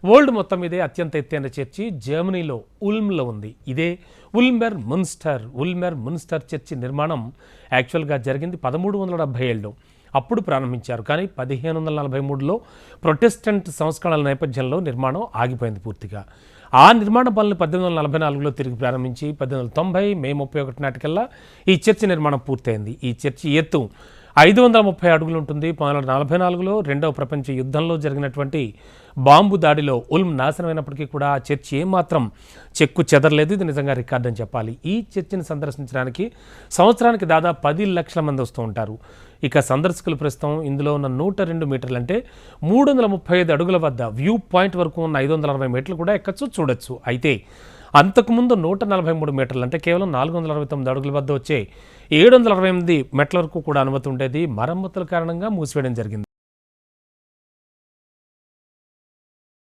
World మొత్తం మీదే అత్యంత ఎత్తైన చర్చి జర్మనీలో ఉల్మ్లో ఉంది. ఇదే ఉల్మెర్ మున్స్టర్ చర్చి నిర్మాణం యాక్చువల్గా జరిగింది 1377లో. అప్పుడు ప్రారంభించారు. కానీ 1543లో ప్రొటెస్టెంట్ సంస్కరణల నేపథ్యంలో నిర్మాణం ఆగిపోయింది పూర్తిగా. ఆ నిర్మాణ పనులు 1844లో తిరిగి ప్రారంభించి 1890 మే 31 నాటికల్లా ఈ చర్చి నిర్మాణం పూర్తయింది. ఈ చర్చి ఎత్తు 530 అడుగులు ఉంటుంది. 1944లో రెండవ ప్రపంచ యుద్ధంలో జరిగినటువంటి బాంబు దాడిలో ఉల్మ్ నాశనమైనప్పటికీ కూడా ఆ చర్చి ఏమాత్రం చెక్కు చెదరలేదు. ఇది నిజంగా రికార్డ్ అని చెప్పాలి. ఈ చర్చిని సందర్శించడానికి సంవత్సరానికి దాదాపు 10 లక్షల మంది వస్తూ ఉంటారు. ఇక సందర్శకులు ప్రస్తుతం ఇందులో ఉన్న 102 మీటర్లు అంటే 335 అడుగుల వద్ద వ్యూ పాయింట్ వరకు ఉన్న 560 మీటర్లు కూడా ఎక్కచ్చు, చూడొచ్చు. అయితే అంతకుముందు 143 మీటర్లు అంటే కేవలం 469 అడుగుల వద్ద వచ్చే 768 మెట్ల వరకు కూడా అనుమతి ఉండేది. మరమ్మతుల కారణంగా మూసివేయడం జరిగింది.